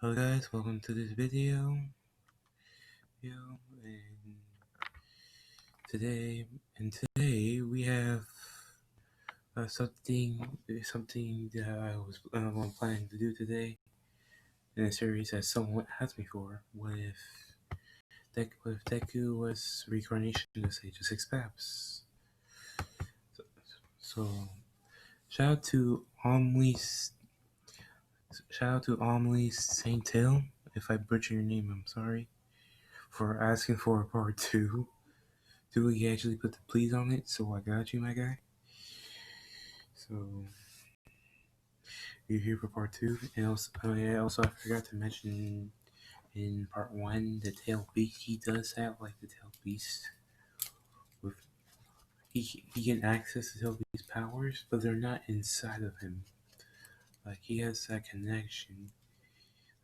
Hello guys, welcome to this video. And today we have something that I was planning to do today in a series that someone asked me for. What if Deku was reincarnation of Sage of Six Paths? So shout out to Amelie Saint Hill. If I butcher your name, I'm sorry. For asking for a part two. He actually put the please on it, so I got you, my guy. So you're here for part two, and also I forgot to mention in part one the tail beast. He does have like the tail beast with he can access the tail beast powers, but they're not inside of him. Like he has that connection.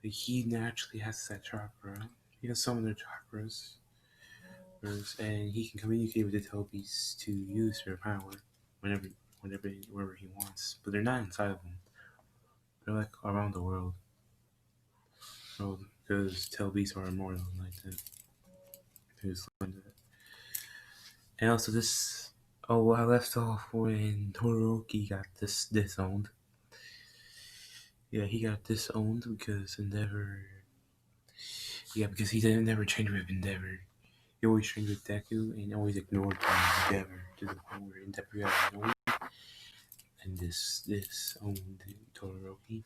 Like he naturally has that chakra. He has some of their chakras, and he can communicate with the tail beast to use their power whenever wherever he wants. But they're not inside of him. They're like around the world. Oh, because Telbees are immortal like that. And also this I left off when Todoroki got disowned. Yeah, he got disowned because because he didn't never change with Endeavor. He always trained with Deku and always ignored Endeavor to the point where Endeavor got annoyed and this owned Todoroki.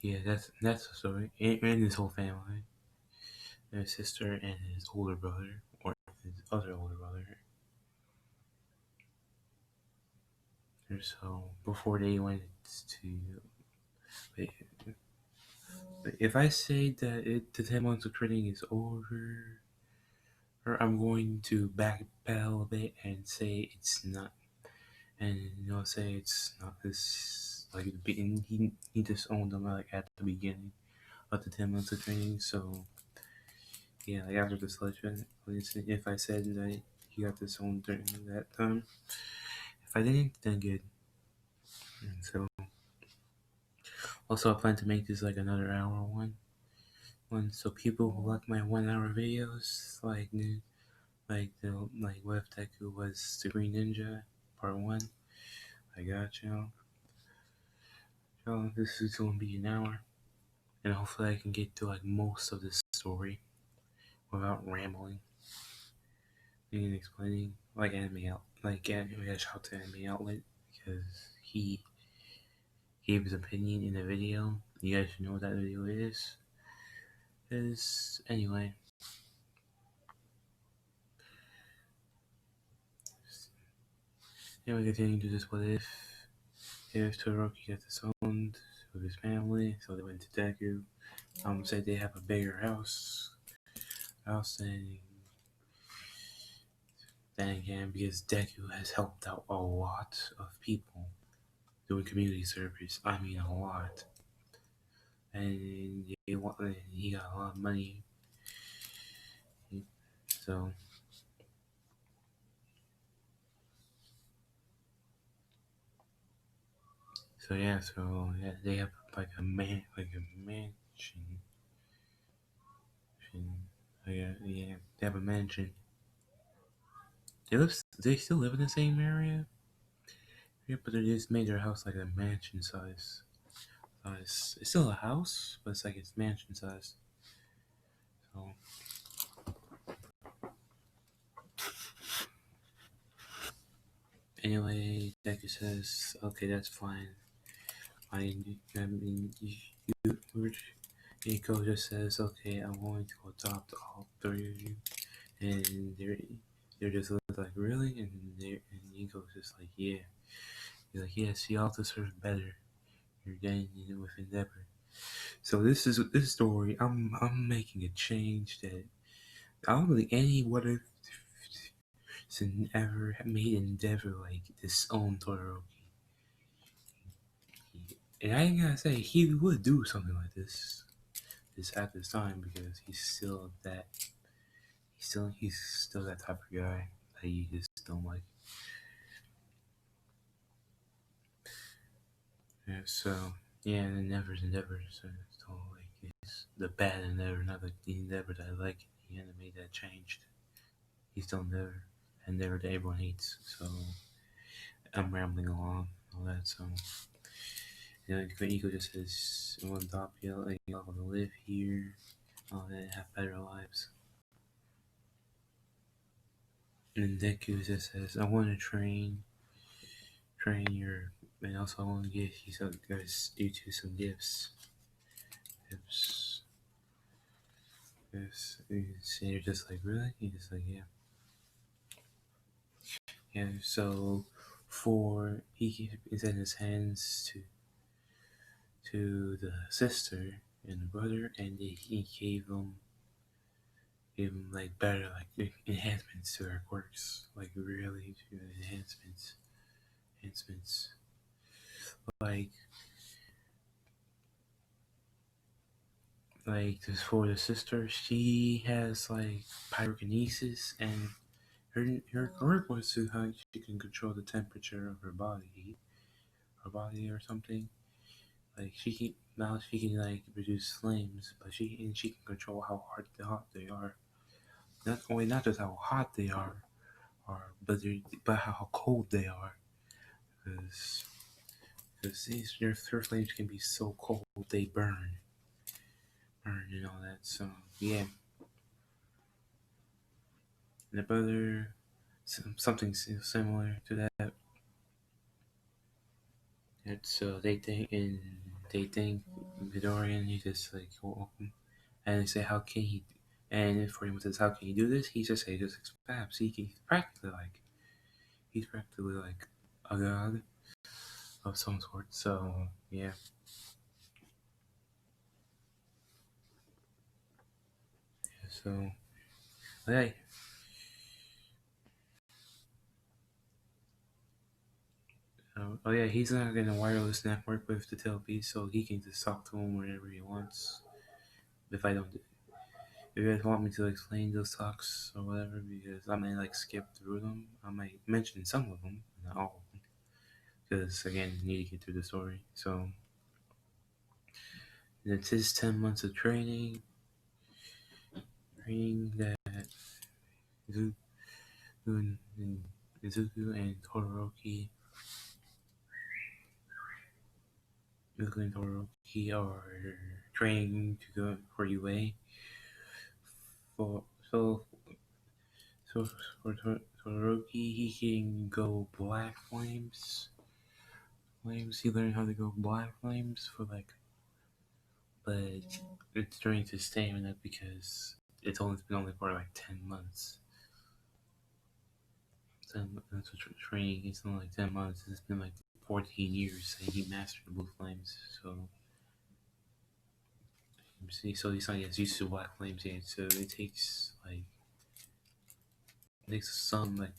Yeah, that's the story. And his whole family. And his sister and his older brother, or his other older brother. And so before they went to, if I say that the 10 months of training is over, or I'm going to backpedal a bit and say it's not, and say it's not this like he disowned them like at the beginning of the 10 months of training. So yeah, like after this legend, if I said that he got disowned during that time, if I didn't, then good. And so also I plan to make this like another hour one. So people who like my 1 hour videos, like what if Deku was the Green Ninja, part one. I got you. So this is gonna be an hour, and hopefully I can get to like most of this story without rambling and explaining like shout out to Anime Outlet because he gave his opinion in the video. You guys should know what that video is. Anyway. Anyway, continuing to this what if Todoroki got disowned with his family, so they went to Deku. Said they have a bigger house than again because Deku has helped out a lot of people doing community service. I mean a lot. And he got a lot of money. So yeah, they have like a mansion. Yeah, they have a mansion. They still live in the same area? Yeah, but they just made their house like a mansion size. It's still a house, but it's like it's mansion size. So anyway, Deku says, "Okay, that's fine. I mean, Nico just says, "Okay, I'm going to adopt all three of you," and they're just like, "Really?" And Nico's just like, "Yeah." He's like, "Yeah, she all deserves better. You're getting with Endeavor." So this story. I'm making a change that I don't think any what if ever made Endeavor like this own Todoroki. And I ain't gotta say he would do something like this at this time because he's still that type of guy that you just don't like. Yeah, so Yeah, and Endeavor, so like it's the bad Endeavor, not the Endeavor that I like in the anime that changed. He's still Endeavor that everyone hates. So I'm rambling along, all that. So Ego just says, "One top, like you all to live here, all that, have better lives." And then Deku just says, "I want to train your, and also I want to give you some guys, you two some gifts." Gifts. Yes. And you're just like, really? He's just like, yeah. Yeah. So he sent his hands to the sister and the brother, and he gave them like better like enhancements to their quirks, like really good enhancements. Like this for the sister, she has like pyrokinesis, and her quirk was to how she can control the temperature of her body or something. Like she can like produce flames, but she can control how hot they are. Not just how hot they but how cold they are. Because these your flames can be so cold they burn and all that. So yeah, and the brother something similar to that. And so they think Vidorian. He just like and they say how can he? And if Freeman says how can he do this? He just say just perhaps he's practically like a god of some sort. So yeah. So hey, oh yeah, he's not getting a wireless network with the tailpiece, so he can just talk to him whenever he wants. If I don't, if you guys want me to explain those talks or whatever, because I might like skip through them, I might mention some of them, not all of them, because again, you need to get through the story. So it's his 10 months of training that Izuku and Todoroki are training to go for UA. For so so for Todoroki, he can go black flames. He learned how to go black flames for like, but it's during his stamina because it's only been only for like 10 months. 10 months of training. It's not like 10 months. It's been like 14 years and he mastered the blue flames. So see, so he's not as used to black flames yet. So it takes some like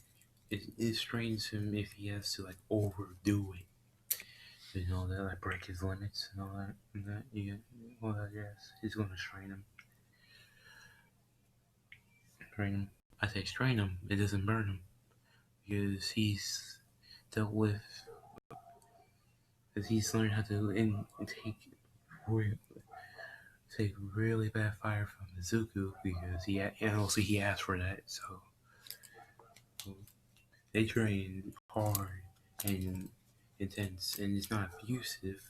it strains him if he has to like overdo it. You know that like break his limits and all that. And that you get all that. Yes, he's gonna strain him. I say strain him. It doesn't burn him because he's dealt with. Because he's learned how to take really bad fire from Izuku because and also he asked for that. So they train hard and intense, and it's not abusive,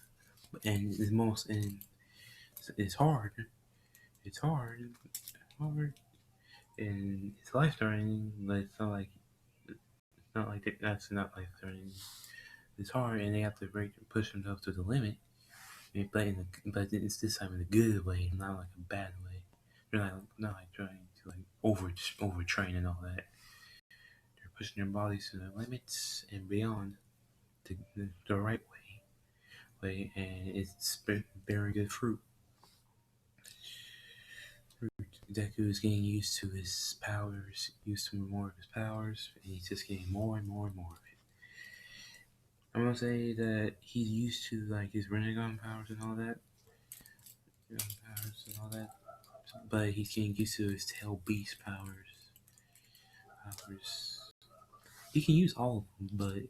and it's hard. It's hard, and it's life threatening. But it's not like that's not life threatening. It's hard, and they have to push themselves to the limit. But it's this time in a good way, not like a bad way. They're not like trying to like overtrain and all that. They're pushing their bodies to the limits and beyond the right and it's bearing good fruit. Deku is getting used to his powers, used to more of his powers, and he's just getting more and more and more of it. I'm gonna say that he's used to like his Renegon powers and all that, but he's getting used to his Tail Beast powers. He can use all of them, but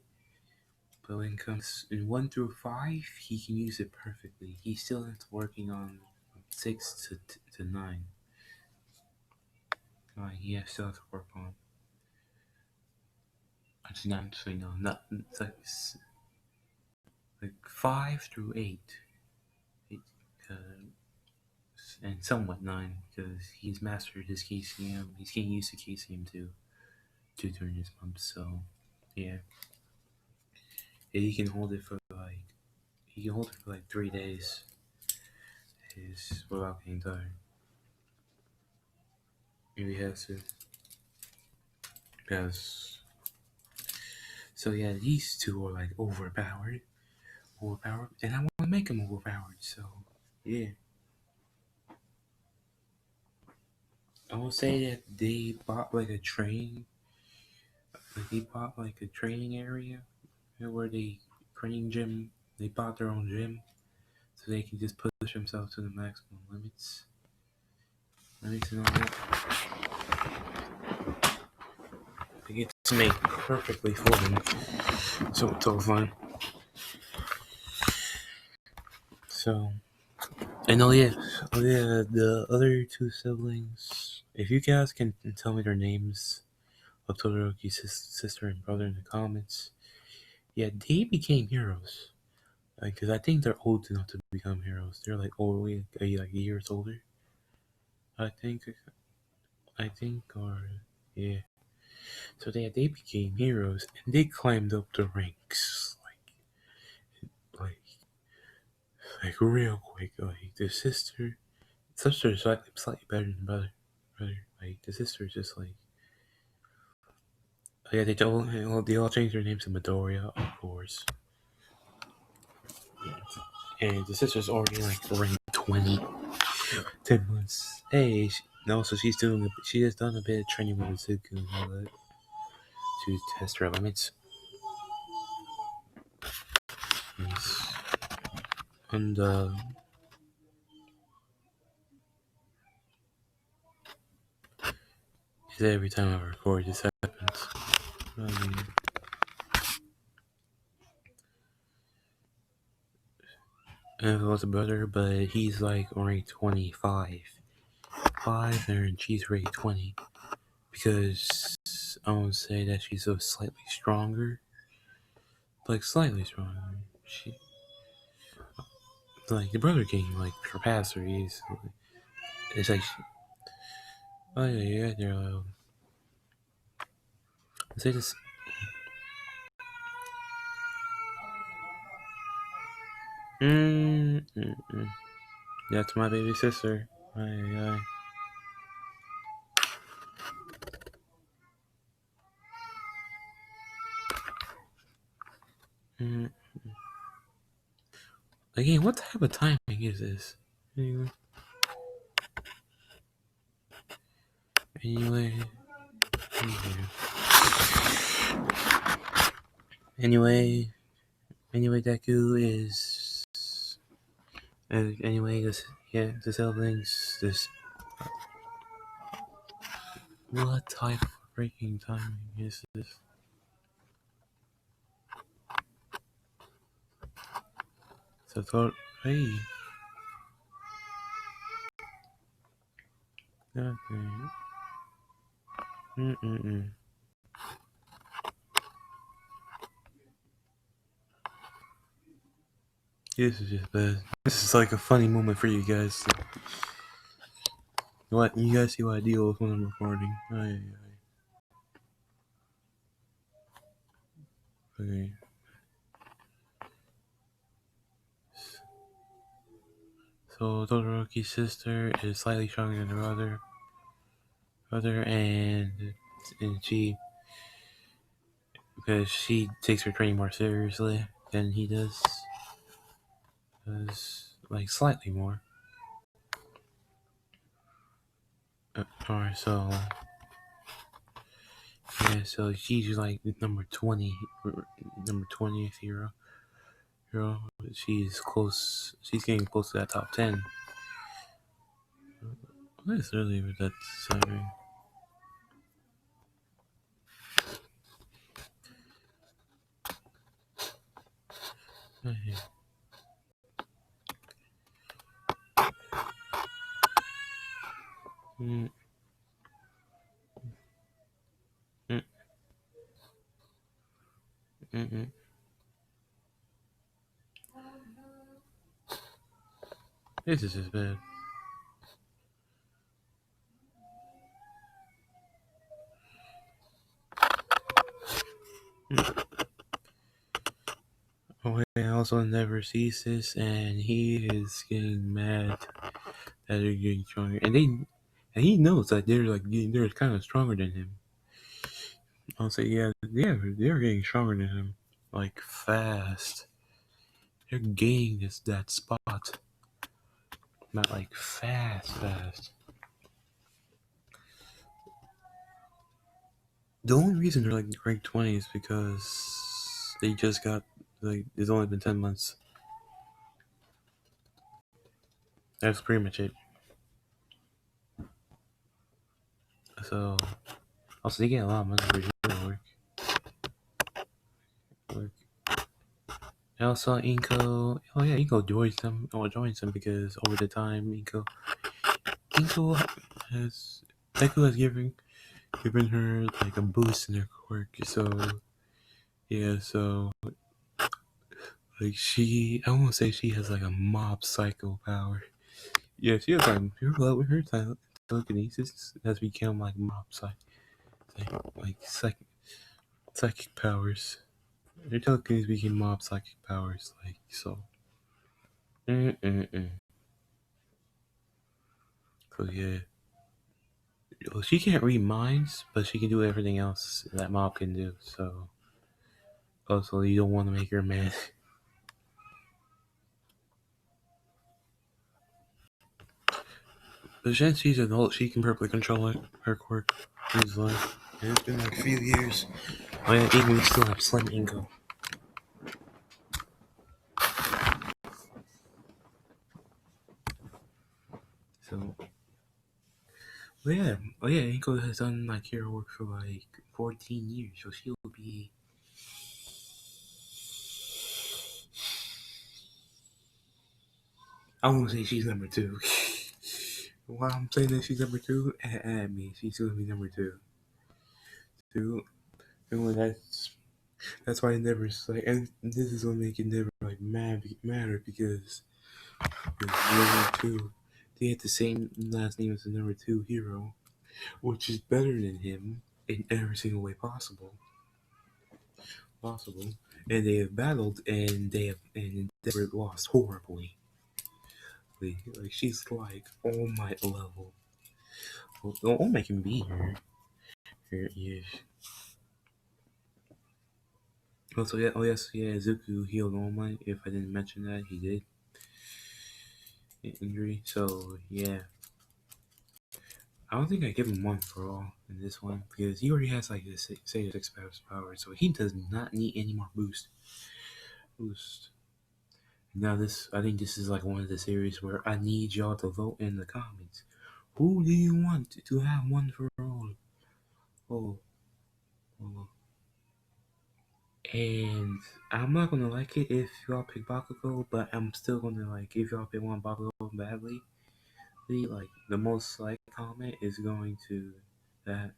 But when it comes in 1 through 5, he can use it perfectly. He's still working on 6 to 9. He still has to work on. Actually, no, not it's like 5 through 8, uh, and somewhat 9 because he's mastered his KCM. He's getting used to KCM too during his bumps. So yeah, he can hold it for like 3 days. Without getting tired. He has to because so yeah, these two are like overpowered, and I want to make them overpowered. So yeah, I will say that they bought like a training area where they training gym. They bought their own gym, so they can just push themselves to the maximum limits. And all that. They get to make perfectly for them, so it's all fun. So, and the other two siblings. If you guys can tell me their names of Todoroki's sister and brother in the comments, yeah, they became heroes. Because I think they're old enough to become heroes. They're like like years older. I think, or yeah. So they became heroes and they climbed up the ranks like real quick. Like the sister is slightly better than brother. Like the sister is just like yeah. They all changed their names to Midoriya, of course. And the sister's already like rank 20. 10 months. Hey, no, so she has done a bit of training with Izuku and all that to test her limits. Yes. And every time I record, this happens. I have a brother, but he's like rank 25. And she's rank 20. Because I would say that she's so slightly stronger. Like, slightly stronger. Like, the brother can, like, surpass her easily. It's like, oh yeah, they're, say this. That's my baby sister. Aye. Mm. Again, what type of timing is this? Anyway. Deku is. The siblings. What type of breaking timing is this? So, hey. Okay. This is just bad. This is like a funny moment for you guys. What you guys see what I deal with when I'm recording. Okay. So Todoroki's sister is slightly stronger than her brother, and she because she takes her training more seriously than he does, like slightly more. Alright, so yeah, so she's like number 20th hero. She's close. She's getting close to that top 10. What is really with that deciding? Mm, mm, mm, mm. This is just bad. Oh, I also never sees this, and he is getting mad that they're getting stronger, and he knows that they're kind of stronger than him. I'll say, yeah, they're getting stronger than him, like fast. They're gaining that spot, not like fast. The only reason they're like ranked 20 is because they just got like it's only been 10 months. That's pretty much it. So also they get a lot of money for hero work. And also Inko, oh yeah, Inko joins them because over the time Inko has Deku has given her like a boost in her quirk. So yeah, so like I won't say she has like a mob psycho power. Yeah, she has like her telekinesis has become like mob psychic powers. Her telekinesis became mob psychic powers, like so. Mm-mm-mm. So yeah, well, she can't read minds, but she can do everything else that mob can do. So also, you don't want to make her mad. But since she's an adult, she can perfectly control her quirk easily. And it's been like a few years. Oh yeah, even we still have Slim Ingo. So, Inko has done like hero work for like 14 years, so she'll be. I won't say she's number two. Why I'm saying that she's number two, at me, she's gonna be number two. Two, and that's why I never like, and this is what make it never like matter because number two, they had the same last name as the number two hero, which is better than him in every single way possible. And they have battled, and Endeavor lost horribly. Like she's like All Might level. Well, All Might can be here. Yeah. Also, yeah. Oh yes, yeah. Zuku healed All Might. If I didn't mention that, he did injury. So yeah. I don't think I give him one for all in this one because he already has like this say 6 power, so he does not need any more boost. Now I think this is like one of the series where I need y'all to vote in the comments. Who do you want to have one for all? Oh, oh. And I'm not gonna like it if y'all pick Bakugo, but I'm still gonna like if y'all pick one Bakugo badly. Like the most like comment is going to that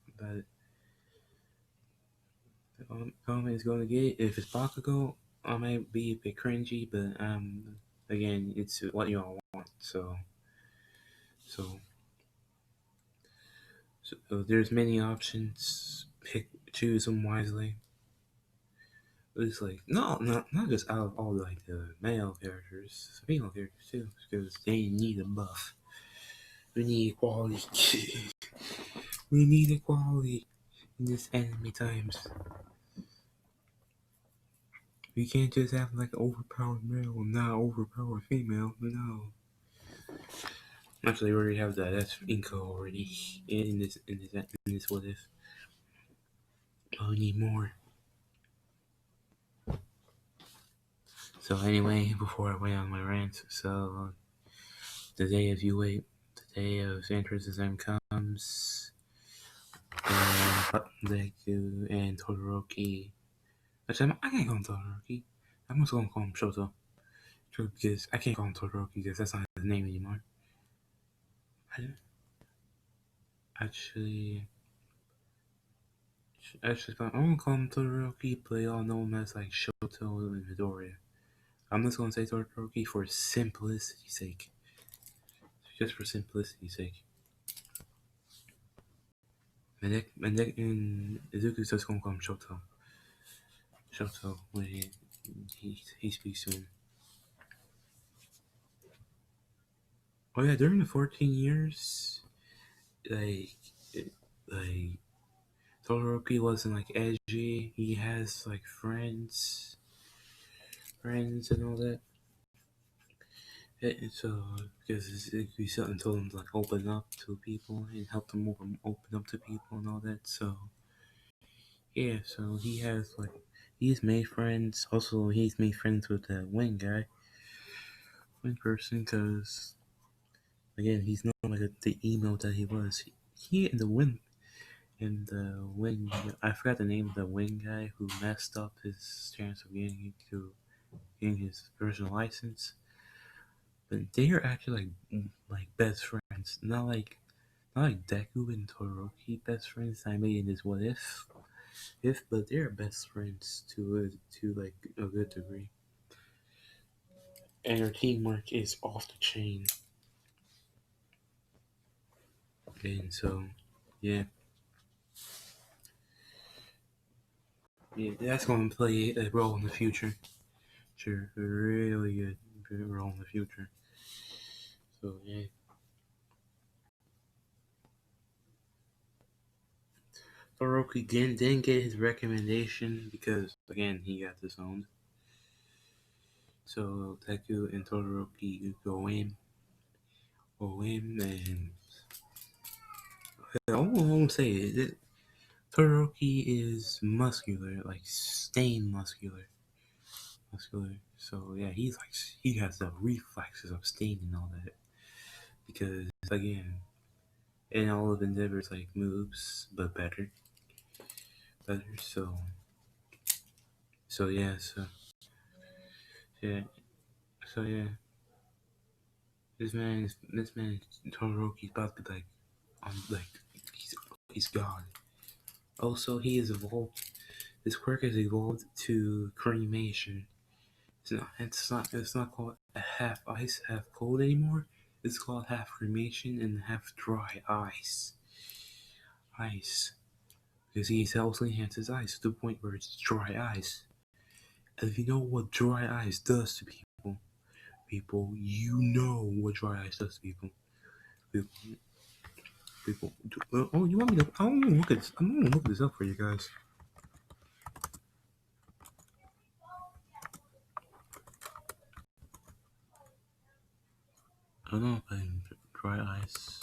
comment is going to get. If it's Bakugo, I might be a bit cringy, but again, it's what y'all want. So, there's many options. Choose them wisely. It's like not just out of all like the male characters, female characters too, because they need a buff. We need equality. We need equality in this anime times. We can't just have like overpowered male and not overpowered female. No. Actually, we already have that. That's Inko already in this what if. Oh, we need more. So anyway, before I went on my rant, so the day of you wait, the day of Sandra's end comes, and Deku and Todoroki. Actually, I can't call him Todoroki. I'm just gonna call him Shoto. Because I can't call him Todoroki because that's not his name anymore. I, actually, I'm gonna call him Todoroki, but y'all know him as like Shoto and Midoriya. I'm just gonna say Todoroki for simplicity's sake. Just for simplicity's sake. And Izuku's just gonna call him Shoto. Shoto when he speaks to him. Oh yeah, during the 14 years, like like Todoroki wasn't like edgy. He has like friends and all that. And so because we something told him to like open up to people and help them open up to people and all that. So yeah, so he's made friends. Also, he's made friends with that wing person, because again, he's not like the emo that he was. He and the wing. I forgot the name of the wing guy who messed up his chance of getting his personal license. But they are actually like best friends, not like Deku and Todoroki best friends I made in this what if, but they're best friends to like a good degree, and their teamwork is off the chain. And so, yeah, yeah, that's going to play a role in the future. Sure, a really good role in the future. So yeah, Todoroki didn't get his recommendation because again he got disowned. So Deku and Todoroki go in, and I won't say it. Todoroki is muscular, like stained muscular. So yeah, he has the reflexes of Stain and all that because again, in all of Endeavor's like moves, but better. So yeah, yeah, yeah. This man Todoroki's about to be like on like he's he's God. Also, he is evolved. His quirk has evolved to cremation. It's not called a half ice, half cold anymore. It's called half cremation and half dry ice. Ice. Because he also enhances ice to the point where it's dry ice. And if you know what dry ice does to people, you know what dry ice does to people. People, oh, you want me to? I'm gonna look at this. I'm gonna look this up for you guys. I don't know if I dry ice.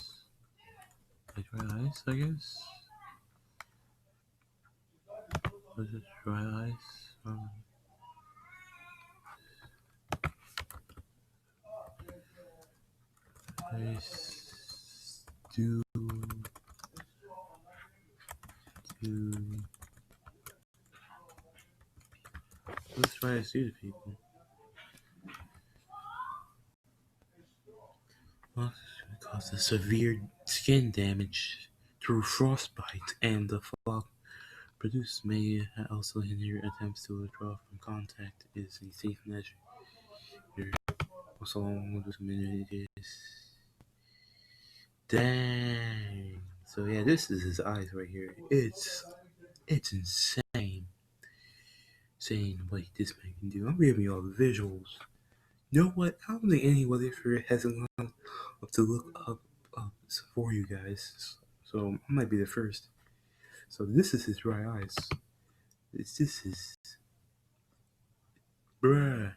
Dry ice, I guess. Was it dry ice? Ice do let's try to see the people. Well, causes severe skin damage through frostbite, and the fog produced may also hinder attempts to withdraw from contact. Is a safe measure. Also, along with communities. Dang. So yeah, this is his eyes right here. It's insane. Saying what this man can do. I'm giving you all the visuals. You know what? I don't think anybody for hasn't gone up to look up for you guys. So I might be the first. So this is his dry eyes. This is bruh.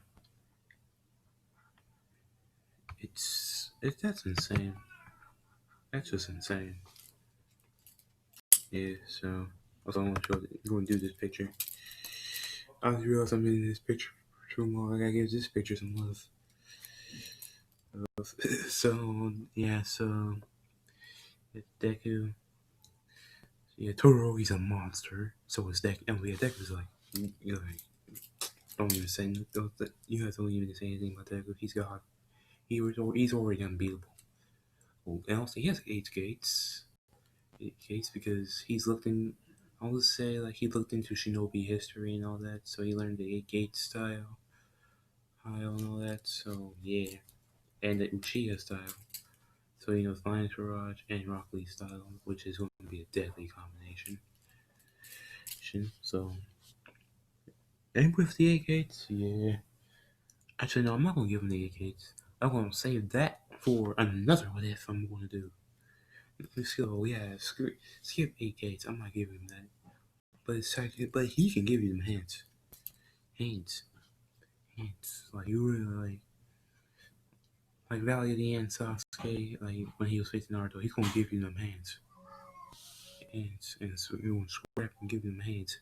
That's insane. That's just insane. Yeah. So also I want to show you going to do this picture. I just realized I'm in this picture for too long. I gotta give this picture some love. So yeah. So Deku. Yeah, Todoroki's a monster. So is Deku. And yeah, Deku's like Don't even say you guys don't even say anything about that. He's already unbeatable. And also he has 8 gates. 8 gates because he's looked in. I would say like he looked into Shinobi history and all that, so he learned the 8 gate style. I don't know that, so yeah, and the Uchiha style. So he knows Lion's Barrage and Rock Lee style, which is going to be a deadly combination. So, and with the 8 gates, yeah. Actually, no, I'm not going to give him the 8 gates. I'm going to save that for another what if I'm going to do. Let's go, yeah, skip 8 gates. I'm not giving him that. But he can give you them hints. Hints. Like, you really like Valley and Sasuke, like, when he was facing Naruto, he's going to give you them hands. And so you're going to scrap and give them hands.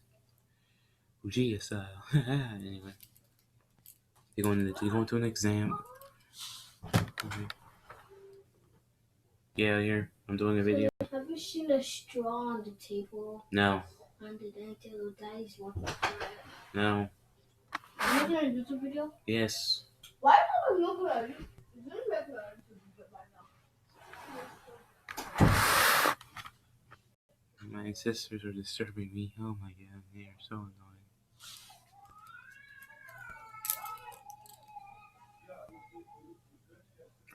Uchiha style. Anyway, they're going to an exam. Okay. Yeah, here I'm doing a video. Have you seen a straw on the table? No. On the dining table, Daddy's looking for it. No. Are you making a YouTube video? Yes. Why are we looking at you? You're making a YouTube video right now. My sisters are disturbing me. Oh my god, they are so annoying.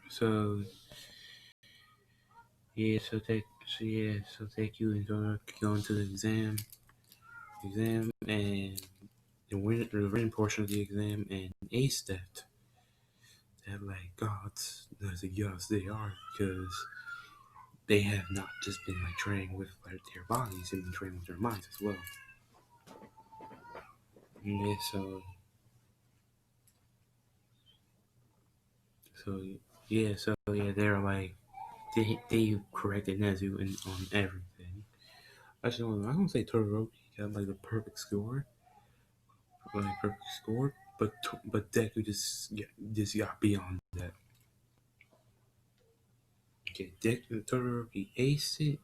So yeah, so take you and go into the exam, and the written portion of the exam and ace that like gods. Yes, they are because they have not just been like training with like, their bodies, they've been training with their minds as well. Yeah, they're like they corrected Nezu on everything. Actually, I'm gonna say Todoroki got like the perfect score, but Deku just got beyond that. Okay, Todoroki aced it,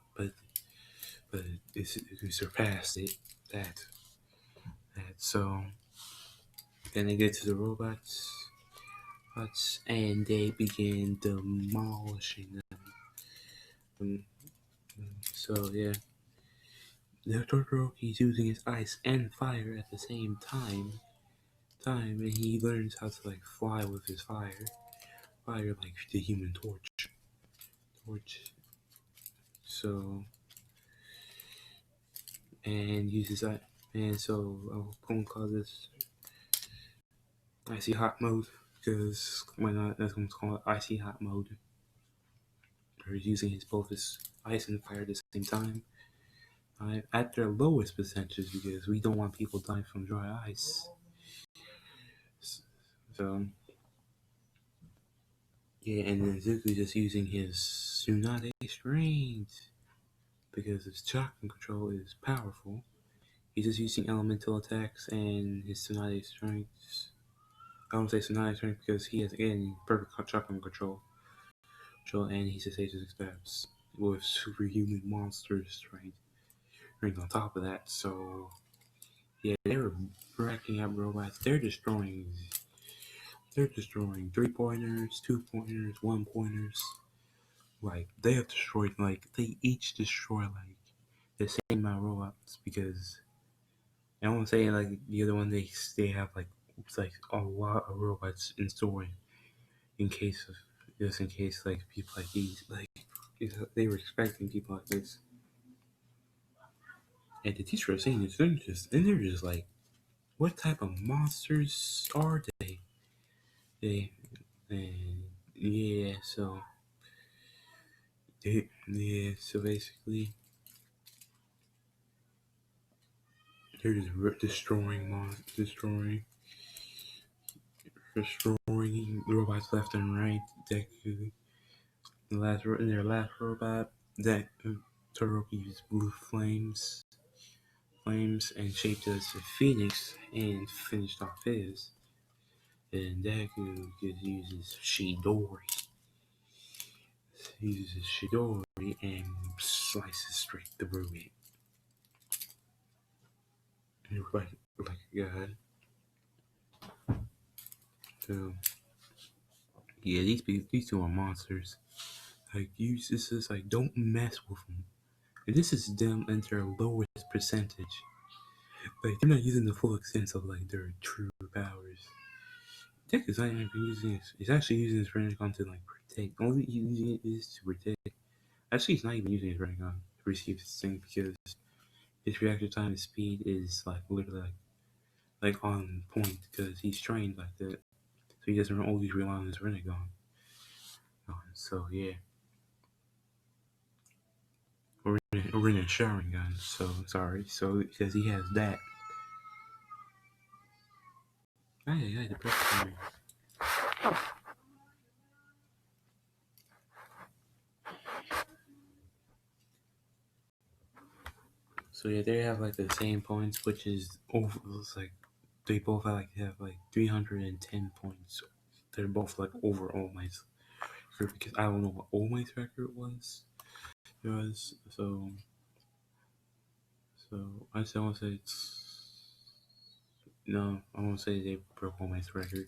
but it surpassed it. That so then they get to the robots, and they begin demolishing them. So yeah, the Todoroki's using his ice and fire at the same time, and he learns how to like fly with his fire like the Human Torch. So and uses that, and so I'm gonna call this icy hot mode because why not? That's gonna call it icy hot mode. Or he's using both his ice and fire at the same time. At their lowest percentages because we don't want people dying from dry ice. So yeah, and then Zuku's just using his Tsunade strength because his chakra control is powerful. He's just using elemental attacks and his Tsunade strengths. I don't say Tsunade strength because he has again perfect chakra control. And he just ages steps with superhuman monster strength on top of that. So yeah, they're racking up robots. They're destroying 3-pointers, 2-pointers, 1-pointers. Like they have destroyed they each destroy like the same amount of robots because I won't say like the other one they have like it's like a lot of robots in store in case of just in case like people like these like they were expecting people like this. And the teacher was saying this, they're just like, what type of monsters are they? And yeah, so basically, they're just destroying robots left and right. Deku, in their last robot, that Todoroki used blue flames, and shaped as a phoenix, and finished off his. And Deku just uses Shidori and slices straight through it. Like God. So yeah, these two are monsters. Like this is like don't mess with them. And this is them at their lowest percentage. Like they're not using the full extent of like their true powers. Deck is not even using this. He's actually using his Renegade to like protect. Only using it is to protect. Actually, he's not even using his Renegade to receive this thing because his reactor time and speed is like literally like on point because he's trained like that. So he doesn't always rely on his Renegade. So yeah, or in a Sharingan. So sorry. So because he has that. Yeah, the perfect memory. So yeah, they have like the same points, which is over. It's like they both have like 310 points. They're both like over All Might's record because I don't know what All Might's record was. It was so I still want to say it's no. I won't say they broke All Might's record.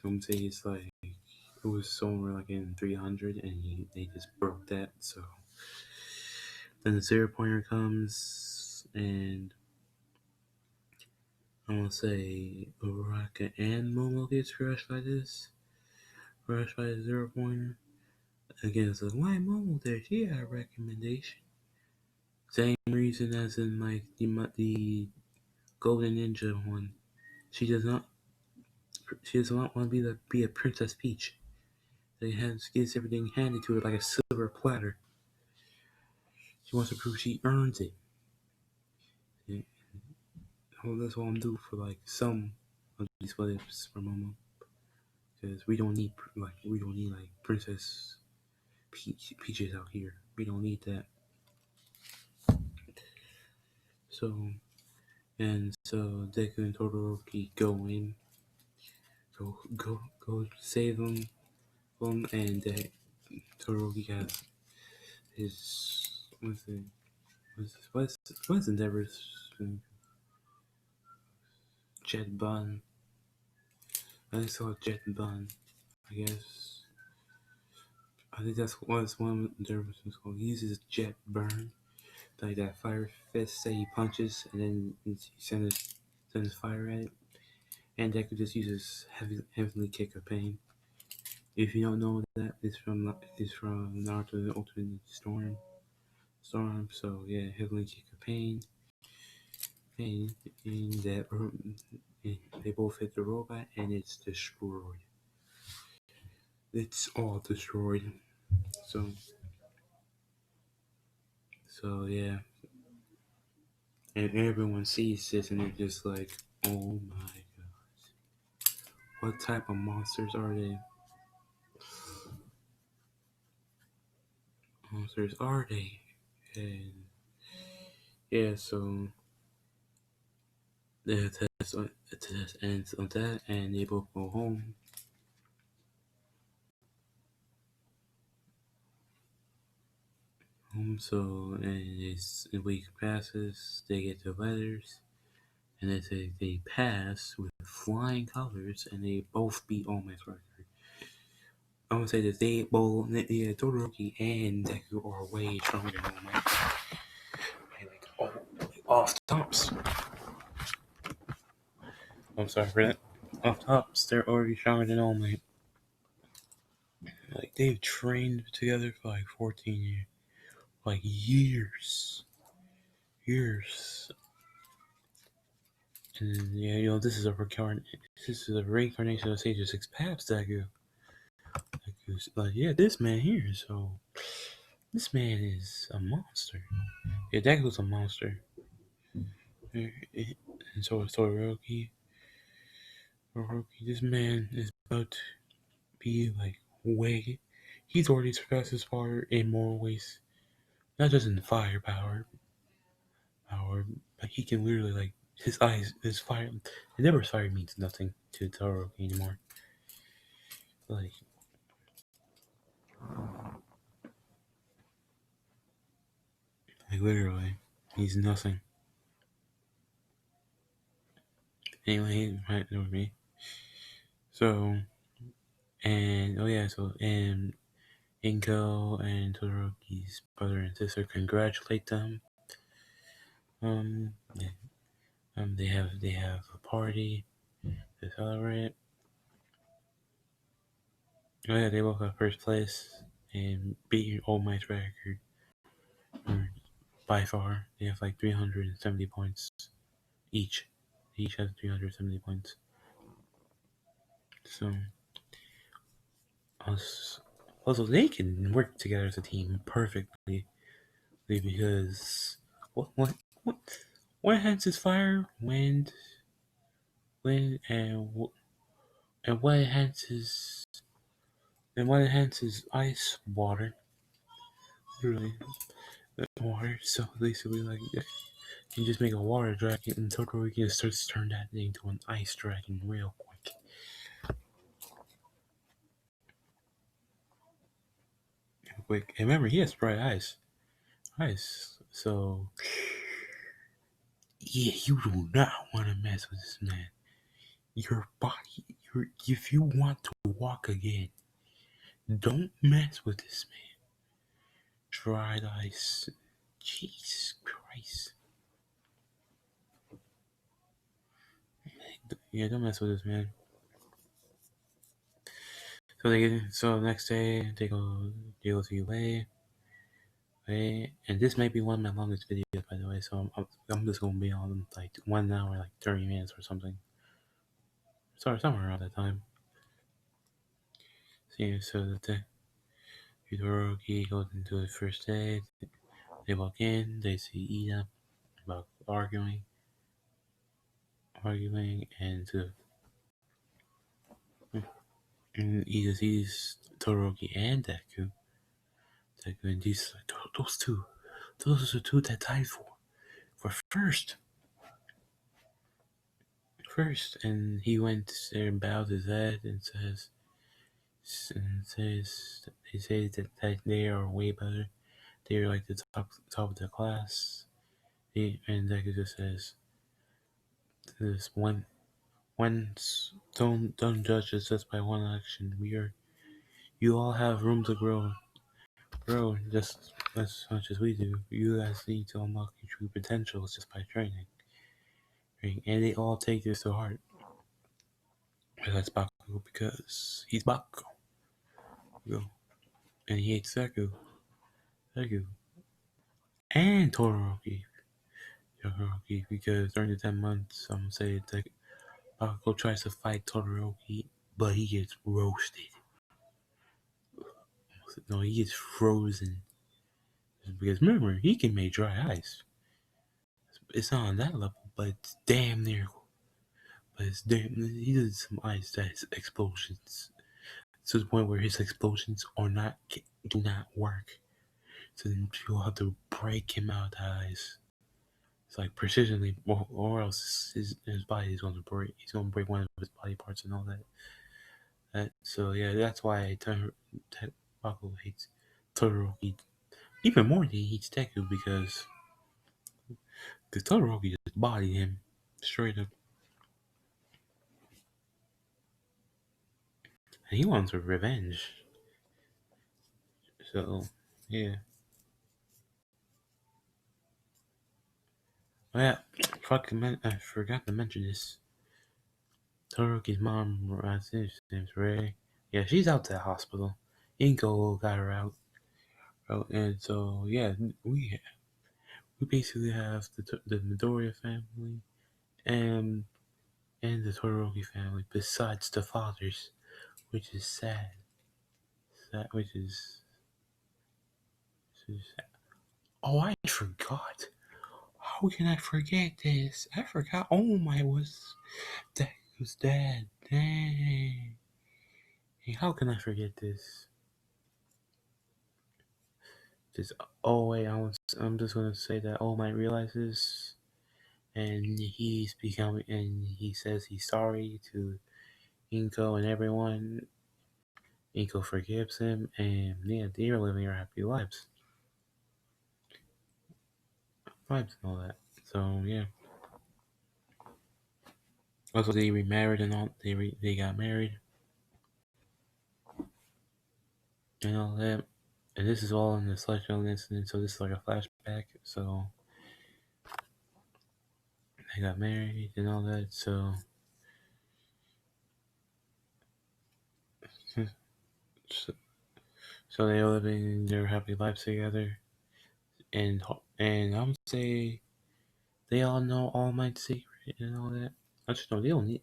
I'm gonna say it's like it was somewhere like in 300, and they just broke that. So then the 0 pointer comes, and I'm gonna say Uraraka and Momo gets crushed by this. Crushed by the 0 pointer. Again, it's like, why Momo there? She had a recommendation. Same reason as in like the Golden Ninja one. She does not. She does not want to be a Princess Peach. They gets everything handed to her like a silver platter. She wants to prove she earns it. Yeah, well, that's what I'm doing for like some of these what ifs for Momo. Because we don't need like Princess Peaches out here. We don't need that. So so Deku and Todoroki go in, go save them, and Todoroki has his what's Endeavor's jet bun. I think it's jet bun. I guess I think that's what's one Endeavor's called. He uses jet burn, like that fire fist that he punches, and then he sends fire at it. And Deku just uses heavenly kick of pain. If you don't know that, it's from Naruto the Ultimate Storm. So yeah, heavenly kick of pain, and that they both hit the robot, and it's destroyed. It's all destroyed. So yeah, and everyone sees this, and they're just like, oh my god, what type of monsters are they? Monsters are they? And yeah, so the test ends on that, and they both go home. So and a week passes, they get their letters, and they say they pass with flying colors, and they both beat All Might's record. I would say that they both, yeah, Todoroki and Deku are way stronger than All Might. Like off tops. I'm sorry for that. Off tops, they're already stronger than All Might. Like they've trained together for like 14 years, like years. And yeah, this is a reincarnation of Sage 6 Paps Deku. Like, yeah, this man here, so this man is a monster. Yeah, Deku's a monster. And so is Todoroki. This man is about to be like way. He's already surpassed his father in more ways. Not just in power, but he can literally like his fire. Never fire means nothing to Todoroki anymore. Like literally, he's nothing. Anyway, right over me. So and oh yeah, so and Inko and Todoroki's brother and sister congratulate them. Yeah, they have a party to celebrate. Oh yeah, they both got first place and beat All Might's record by far. They have like 370 points each. They each have 370 points. So also they can work together as a team perfectly because what what enhances fire, wind, and what enhances ice, water, literally water. So basically, like you can just make a water dragon, and Totoro can start to turn that into an ice dragon real quick. Quick, and remember, he has bright eyes. Ice. So yeah, you do not want to mess with this man. Your body, if you want to walk again, don't mess with this man. Dried ice. Jesus Christ. Yeah, don't mess with this man. So next day they go to UA. And this may be one of my longest videos, by the way. So I'm just gonna be on like 1 hour, like 30 minutes or something. Sorry, somewhere around that time. So the Hidoroki goes into the first day. They walk in. They see Ida about arguing, and Ida sees Todoroki and Deku. And he's like, those two, those are the two that died for first. And he went there and bowed his head and says they say that they are way better. They're like the top of the class. And Deku just says this once don't judge us just by one action. You all have room to grow just as much as we do. You guys need to unlock your true potentials just by training. And they all take this to heart. That's Bakugo because he's Bakugo. And he hates Deku, and Todoroki, because during the 10 months, some say that Bakugo tries to fight Todoroki, but he gets roasted. No, he gets frozen. Because remember, he can make dry ice. It's not on that level, but it's damn near. But it's damn. He does some ice that has explosions to the point where his explosions do not work. So then you'll have to break him out the ice. It's like precisionally, or else his body is going to break. He's going to break one of his body parts and all that. So yeah, that's why Bakugo hates Todoroki even more than he hates Deku because Todoroki just bodied him straight up, and he wants revenge. So yeah, oh, yeah. I forgot to mention this. Todoroki's mom, I think her name's Ray. Yeah, she's out to the hospital. Inko got her out. Oh, and so yeah, we basically have the Midoriya family and the Todoroki family, besides the fathers, which is sad. Which is sad. Oh, I forgot. How can I forget this? I forgot. Oh my, was dead. Dang. Hey, how can I forget this? Just oh wait, I'm just gonna say that All Might realizes, and he says he's sorry to Inko and everyone. Inko forgives him, and yeah, they're living their happy lives and all that. So yeah. Also, they remarried and all. They got married. and all that. And this is all in the slideshow incident, so this is like a flashback. So they got married and all that. So so, so they are living their happy lives together, and I would say they all know All Might's secret and all that. Actually, no, they don't need.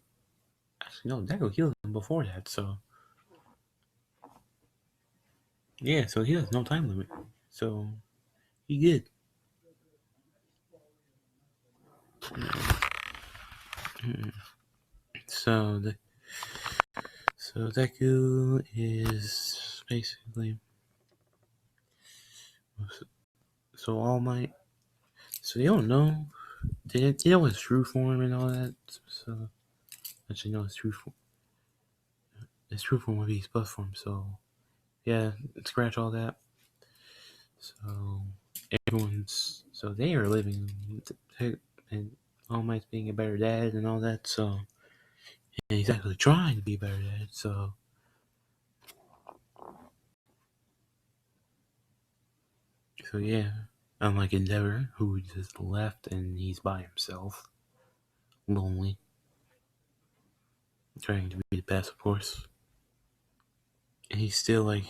Actually, no, Deku healed him before that. So yeah, so he has no time limit. So he good. So Deku is basically so All Might. So they don't know. They know his true form and all that. So actually, no, his true form would be his buff form. So yeah, scratch all that. So they are living and All Might's being a better dad and all that. So and he's actually trying to be a better dad. So yeah, unlike Endeavor, who just left and he's by himself, lonely, trying to be the best, of course. And he's still like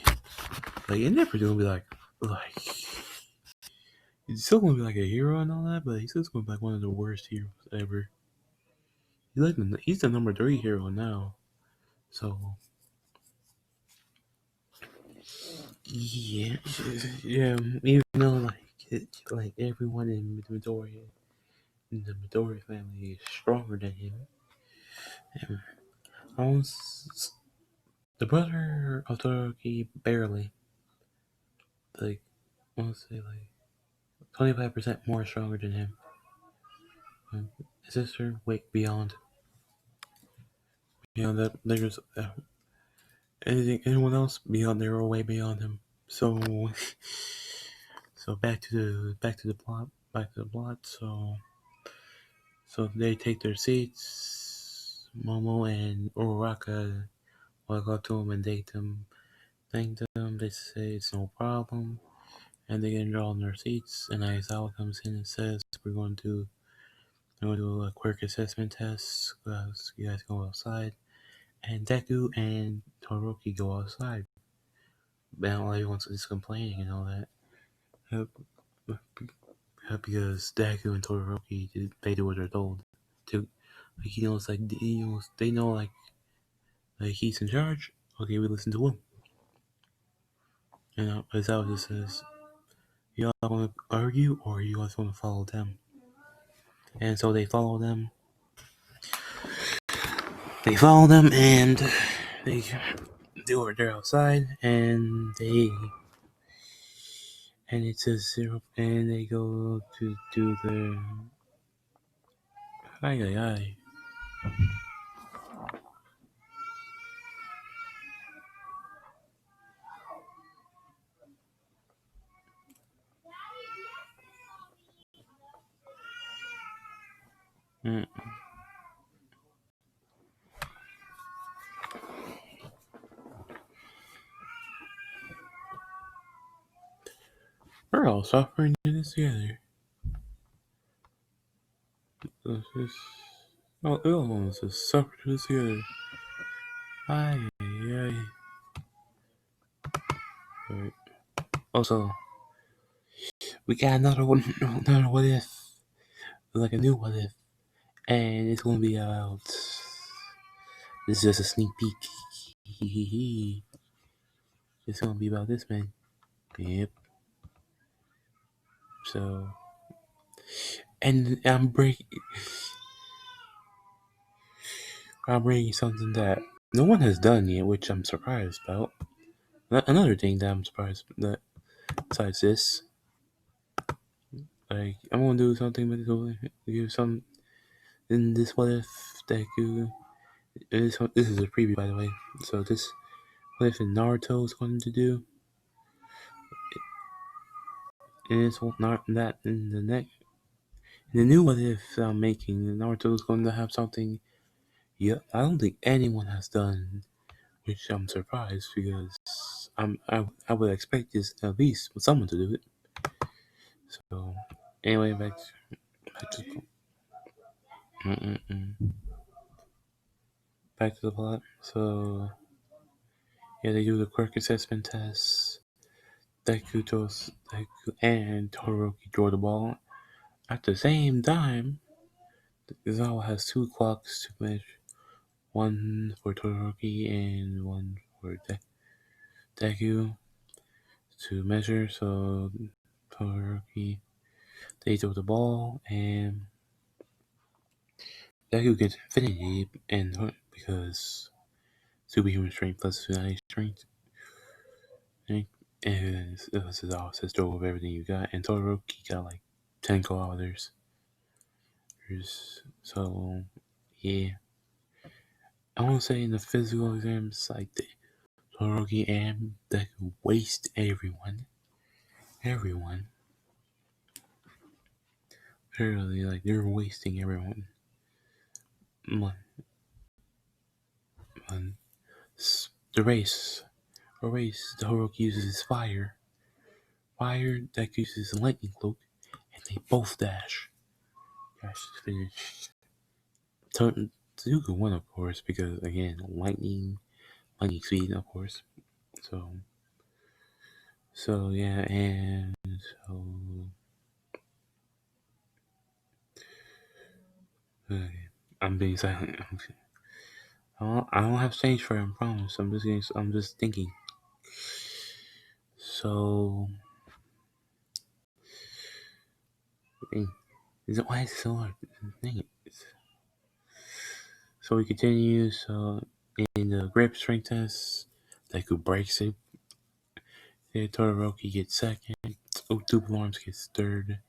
Endeavor's gonna be like he's still gonna be like a hero and all that, but he's just gonna be like one of the worst heroes ever. He's the number 3 hero now. So yeah, yeah. Even though like everyone in the Midori family is stronger than him. And almost the brother of Todoroki barely like I want to say like 25% more stronger than him. His sister way beyond. Beyond that, there's anyone else beyond, they're way beyond him. So so back to the plot. So they take their seats. Momo and Uraraka walk up to him and thank them. They say it's no problem, and they get all in their seats. And Aizawa comes in and says, "We're going to do a quirk assessment test. You guys go outside." And Deku and Todoroki go outside. Now everyone's just complaining and all that. Because Deku and Todoroki they do what they're told. To like they know like he's in charge. Okay, we listen to him. And Aizawa just says, "You all want to argue, or you guys want to follow them?" And so they follow them. They follow them, and they do what they're outside, and it's a zero, and they go to do their ay ay ay. Mm. We're all suffering in this together. This is all illness is suffering this together. Ay ay. Right. Also, we got another what if, like a new what if, and it's gonna be about. This is just a sneak peek. It's gonna be about this man. Yep. So, and I'm bringing something that no one has done yet, which I'm surprised about. Another thing that I'm surprised that besides this, like I'm gonna do something with give some in this what if that you this is a preview by the way. So this what if Naruto is going to do, and it's not that in the new what if I'm making, Naruto is going to have something. Yeah, I don't think anyone has done which I'm surprised because I would expect this at least someone to do it. So anyway, back to mm-mm-mm. Back to the plot. So yeah, they do the quirk assessment test. Deku and Todoroki draw the ball. At the same time, Izawa has two clocks to measure. One for Todoroki and one for Deku to measure. So Todoroki, they throw the ball and Deku gets Infinity and because superhuman strength plus tsunami strength. And it was says throw of everything you got. And Todoroki got like 10 kilometers. So yeah. I want to say in the physical exams, like the Todoroki and Deku waste everyone. Everyone. Literally, like they're wasting everyone. One, one. The race. A race. Todoroki uses fire. Fire. Deku uses a lightning cloak, and they both dash. Dash is finished. Tsuka won, of course, because again, lightning speed, of course. So yeah, and so okay. I'm being silent. I don't have stage for him, promise. I'm just thinking. So, why is it so hard? Dang it. So we continue. So in the grip strength test, Deku breaks it. Todoroki gets second. Double arms gets third.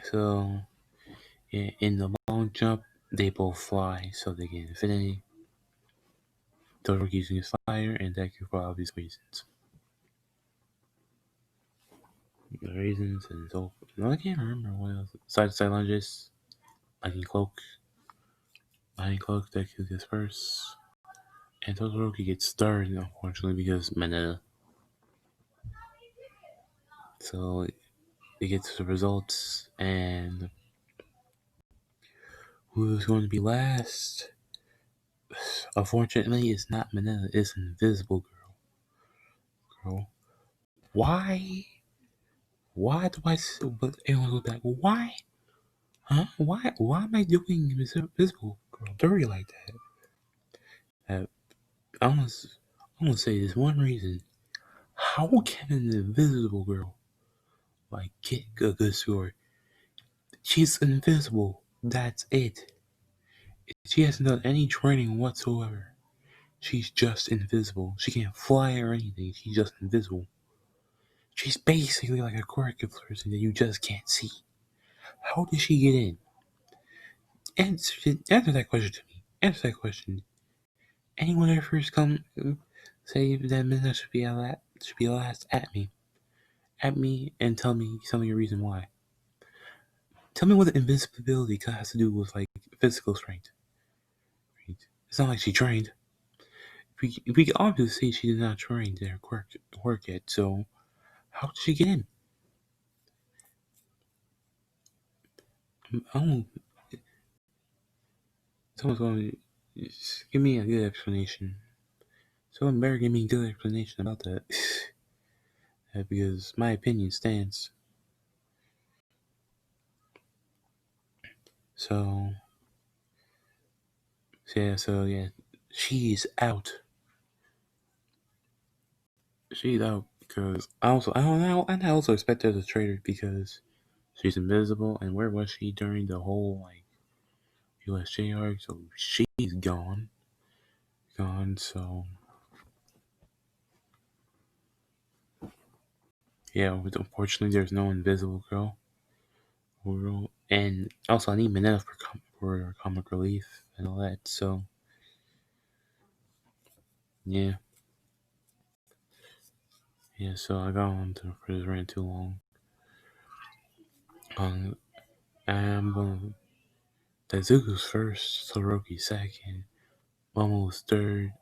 So yeah, in the long jump, they both fly, so they get infinity. Todoroki using his fire, and Deku for obvious reasons. And so no, I can't remember what else. Side to side lunges, lightning cloak, Deku gets first, and Todoroki gets third, unfortunately, because Mineta. So it gets the results, and who's going to be last? Unfortunately, it's not Mineta. It's Invisible Girl. Why? Why do I? But everyone goes back. Why? Huh? Why? Why am I doing Invisible Girl dirty like that? I want to say this one reason. How can an Invisible Girl like get a good score? She's invisible. That's it. She hasn't done any training whatsoever. She's just invisible. She can't fly or anything. She's just invisible. She's basically like a quirky person that you just can't see. How did she get in? Answer that question to me. Answer that question. Anyone ever first come say that Minna should be last at me, and tell me your reason why? Tell me what the invincibility has to do with like physical strength. It's not like she trained. We can obviously see she did not train their work yet. So how did she get in? Oh, someone's going to give me a good explanation. Someone better give me a good explanation about that. Because my opinion stands. So yeah, she's out. She's out because I also expect her to trade her because she's invisible. And where was she during the whole like USJ arc? So she's gone. So yeah, unfortunately, there's no invisible girl. And also, I need Mineta for comic relief and all that. So yeah. So I got on for this rant too long. Um, I'm gonna Daizuku's first, Todoroki's second, Momo's third,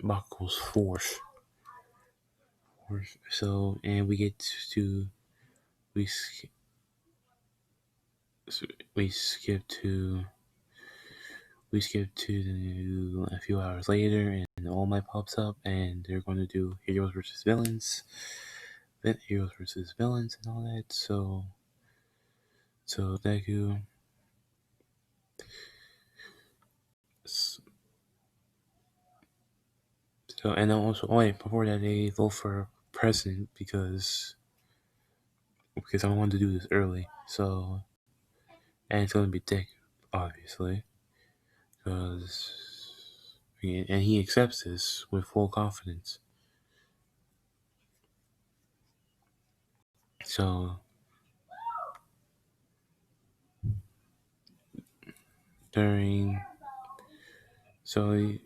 Bakugo's fourth. So, and we get to we sk- we skip to we skip to a few hours later, and All Might pops up, and they're going to do heroes versus villains, heroes versus villains, and all that. So Deku. So and also, oh wait, before that, they vote for president because I wanted to do this early. So and it's going to be Deku, obviously, because and he accepts this with full confidence. So during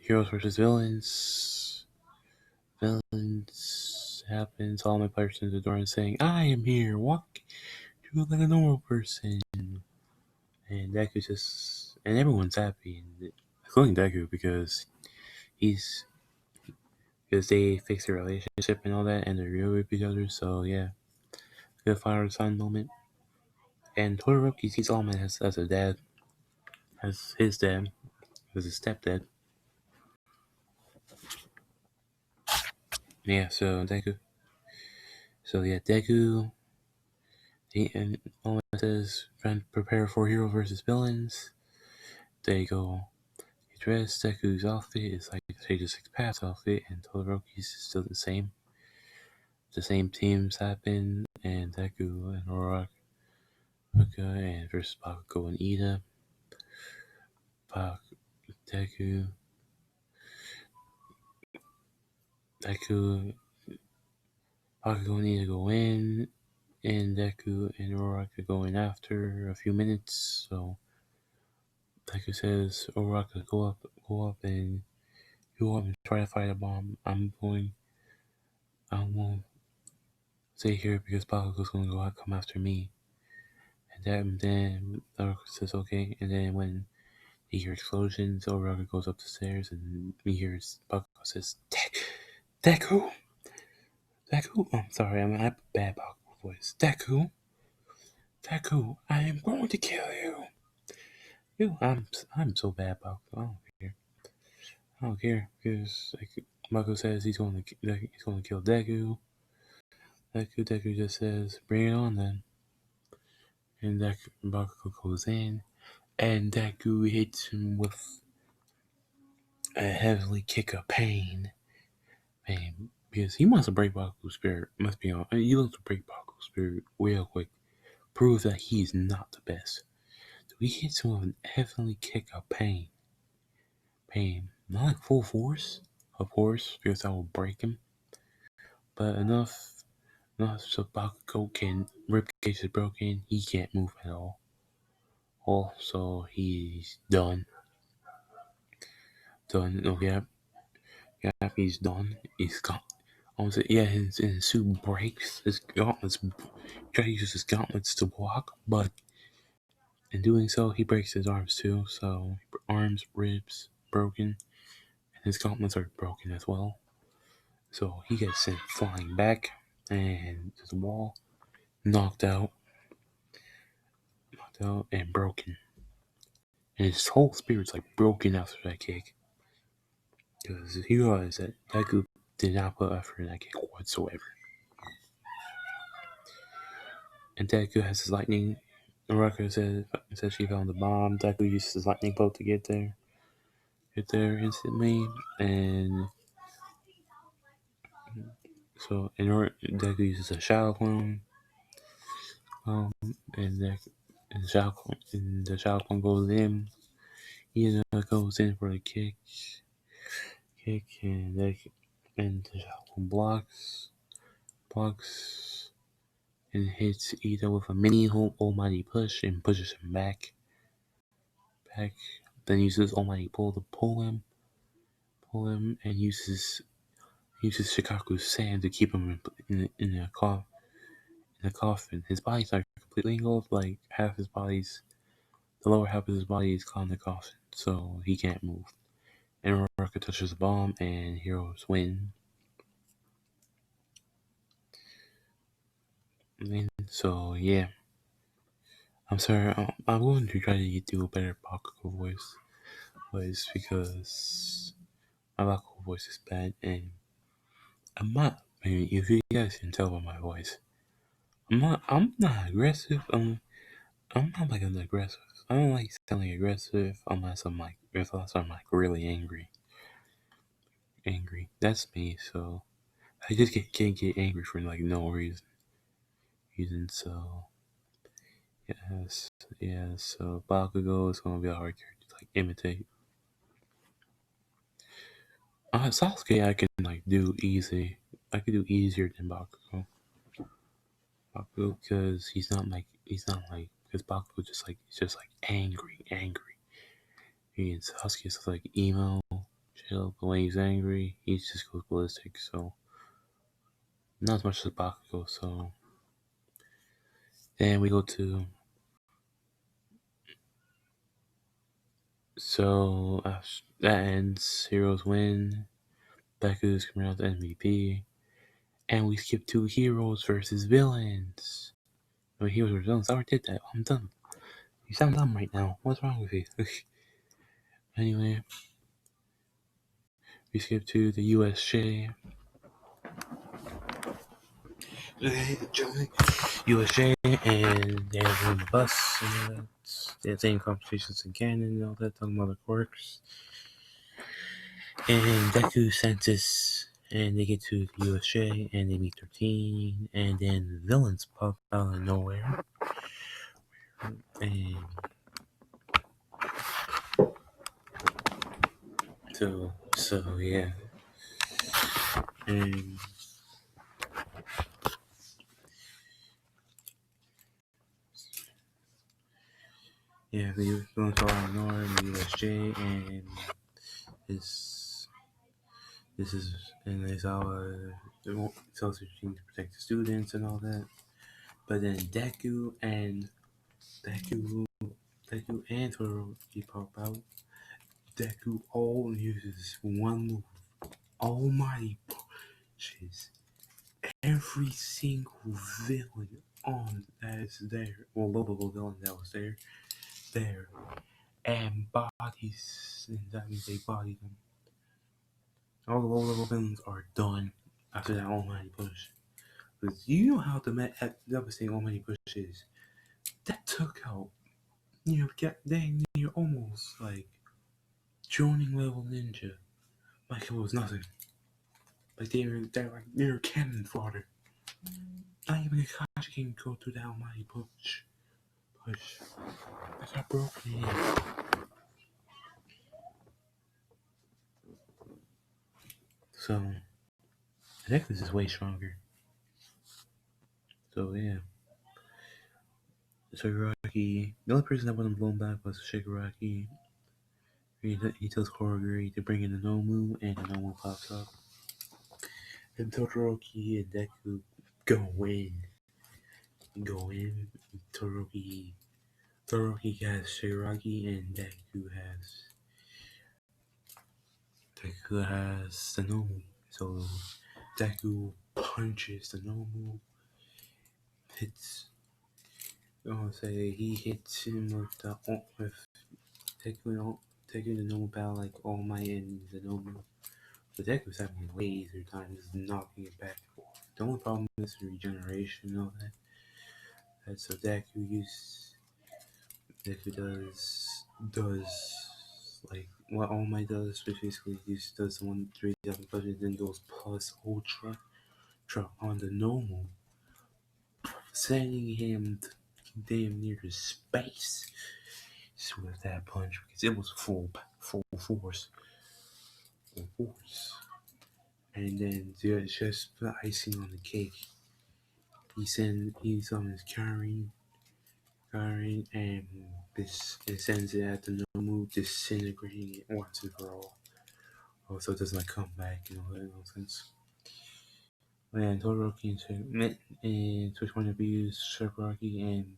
heroes versus villains happens. All my players to the door and saying, "I am here. Walk through like a normal person." And Deku and everyone's happy, including Deku he's because they fix their relationship and all that, and they're real with each other. So yeah, good father son moment. And Todoroki sees All Might as a dad, as his dad, as his stepdad. Yeah, so Deku. So yeah, Deku. And All Might says, trying to prepare for hero versus villains. They go get dressed. Deku's outfit is like Stage 6 Pass outfit, and Todoroki's is still the same. The same teams happen, and Deku and Uraraka and versus Bakugo and Ida. Deku, Deku, Bakugo and Ida go in, and Deku and Uraraka go in after a few minutes. So Deku says, Uraraka, go up, and go up and try to fight a bomb. I won't stay here because Bakugo's gonna come after me. Then Uraraka says okay, and then when he hears explosions, Uraraka goes up the stairs, and he hears Bakugo says, Deku! Deku! Oh, I'm sorry, I have a bad Bakugo voice. Deku! Deku, I am going to kill you! I'm so bad, Bakugo. I don't care. I don't care because Bakugo says he's going to kill Deku. Deku just says, "Bring it on then." And Bakugo goes in, and Deku hits him with a heavily kick of pain. Because he wants to break Bakugo's spirit. Must be on. He wants to break Bakugo's spirit real quick. Prove that he's not the best. So he hits him with a heavily kick of pain. Not like full force, of course, because that will break him. But enough so Bakugo can ribcage is broken. He can't move at all. So he's done. Done. Oh yeah, he's done. He's gone. Almost, yeah, his suit breaks. His gauntlets. Try to use his gauntlets to block, but in doing so, he breaks his arms too. So arms, ribs broken, and his gauntlets are broken as well. So he gets sent flying back, and to the wall, knocked out, and broken. And his whole spirit's like broken after that kick. Because he realized that Deku did not put effort in that kick whatsoever. And Deku has his lightning. Uraraka says she found the bomb. Deku uses his lightning bolt to get there. Get there instantly. And so Deku uses a shadow clone. And the shadow clone goes in. He goes in for the kick. And the shadow clone blocks and hits Ida with a mini almighty push and pushes him back. Then uses almighty pull to pull him, and uses Shikaku's sand to keep him in a coffin. His body's not completely engulfed, like half his body's The lower half of his body is caught in the coffin, so he can't move. And Ruroka touches the bomb, and heroes win. So yeah, I'm sorry. I'm going to try to do a better Bakugo voice because my Bakugo voice is bad, and I'm not. I mean, if you guys can tell by my voice, I'm not aggressive. I'm not like an aggressive. I don't like sounding aggressive unless I'm like really angry. Angry. That's me. So I just can't get angry for like no reason. So yes, yeah. So Bakugo is gonna be a hard character to like imitate. Sasuke I can like do easy. I could do easier than Bakugo. Bakugo because he's not like because Bakugo just like angry. And Sasuke is like emo, chill. But when he's angry, he just goes ballistic. So not as much as Bakugo. So then we go to that ends. Heroes win. Deku's coming out the MVP. And we skip to heroes versus villains. I mean, heroes versus villains. I already did that. I'm done. You sound dumb right now. What's wrong with you? Anyway, we skip to the USJ. USJ, and they're on the bus. And they're saying conversations again and all that, talking about the quirks. And Deku senses, and they get to the USJ, and they meet 13, and then villains pop out of nowhere. And so yeah. And yeah, the villains pop out of nowhere in the USJ, and this this is and they saw tells 13 to protect the students and all that. But then Deku Deku and Todoroki pop out. Deku all uses one move. Almighty pushes every single villain on that is there. Well, lovable villain that was there, and bodies. And that means they body them. All the low level villains are done after that Almighty push. Because you know how devastating Almighty push is. That took out dang near almost like joining level ninja. Like it was nothing. Like they're cannon fodder. Not even Kakashi can go through that almighty push. That's how broken he is. So the necklace is way stronger. So yeah. Shigaraki, the only person that wasn't blown back was Shigaraki. He tells Korogiri to bring in the Nomu, and the Nomu pops up. And Todoroki and Deku go in. Todoroki has Shigaraki, and Deku has the Nomu. So Deku punches the Nomu, hits. I want to say he hits him with taking the Nomu battle like All Might and the Nomu. But Deku's having a way easier time just knocking it back and forth. The only problem is the regeneration and all that. And so Deku does like what All Might does, which basically he does 1 3,000 punches, then goes plus ultra on the Nomu, sending him damn near to space with that punch because it was full force. And then just the icing on the cake, he summons Karen, and sends it at the Nomu, disintegrating it once and for all. So it doesn't like come back and all that nonsense. And Todoroki and Switch point of views, Shigaraki and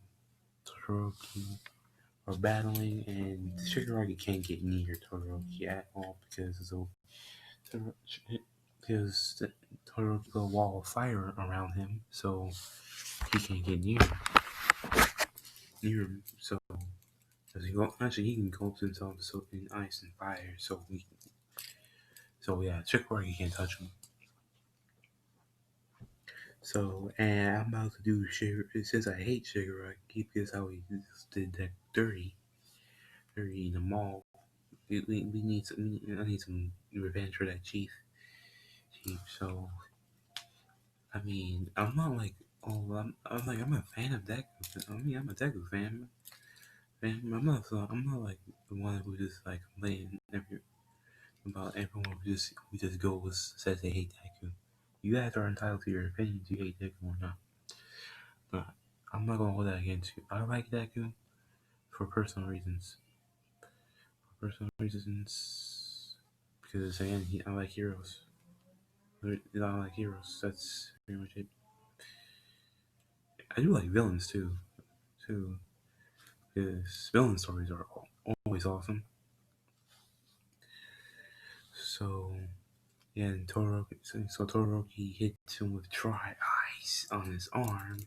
Todoroki are battling, and Shigaraki can't get near Todoroki at all because Todoroki put a wall of fire around him, so he can't get near him. Actually, he can cope himself so in ice and fire. So yeah, Shigaraki can't touch him. So, and I'm about to do It says I hate Shigaraki because how he did that dirty in the mall. We need some. I need some revenge for that chief. So, I mean, I'm not like I'm a fan of Deku. I'm a Deku fan. I'm not like the one who just like complain about everyone who just goes says they hate Deku. You guys are entitled to your opinions. You hate Deku or not. But I'm not gonna hold that against you. I like Deku for personal reasons. For personal reasons, because again, I like heroes. I like heroes. That's pretty much it. I do like villains too, because villain stories are always awesome. So yeah, and Todoroki hits him with dry ice on his arm.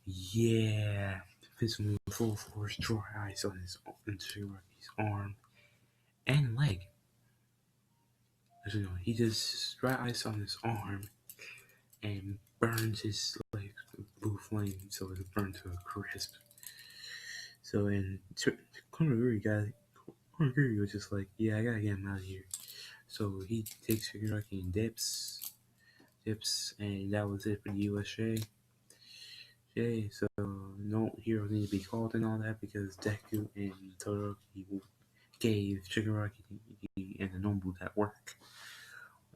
Yeah, hits him with full force dry ice on Todoroki's arm and leg. Actually, no, he just dry ice on his arm and burns his leg with blue flame, so it burned to a crisp. So and Konaguri was just like, yeah, I gotta get him out of here. So he takes Shigaraki and dips, and that was it for the USA. So no heroes need to be called and all that because Deku and Todoroki gave Shigaraki and the Nobu that work,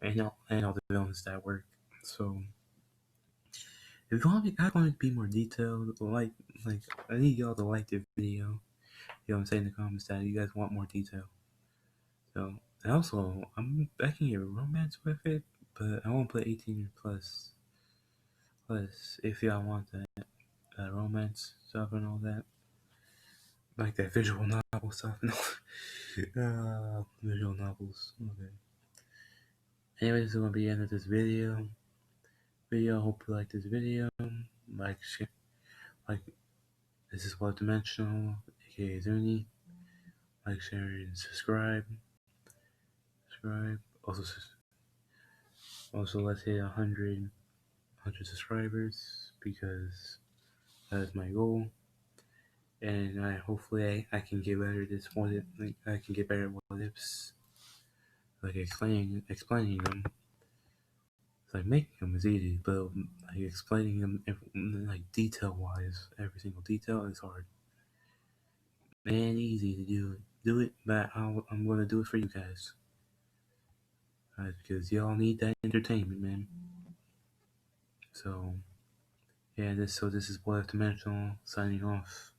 and all the villains that work. So if you want me, I want it to be more detailed, like I need y'all to like the video. You know what I'm saying in the comments that you guys want more detail. So and also I can get romance with it, but I won't put 18 plus. Plus, if y'all want that romance stuff and all that, like that visual novel stuff, no, visual novels. Okay. Anyways, this is gonna be the end of this video. Hope you like this video. Like, like this is What Dimensional, aka Zuni. Like, share, and subscribe. Also, let's hit 100 subscribers because that is my goal. And hopefully I can get better at this one. Like I can get better at what ifs. Like explaining them. It's like making them is easy, but like explaining them like detail wise, every single detail is hard and easy to do it, but I'm gonna do it for you guys, because y'all need that entertainment, man. So yeah, this is Black Dimensional signing off.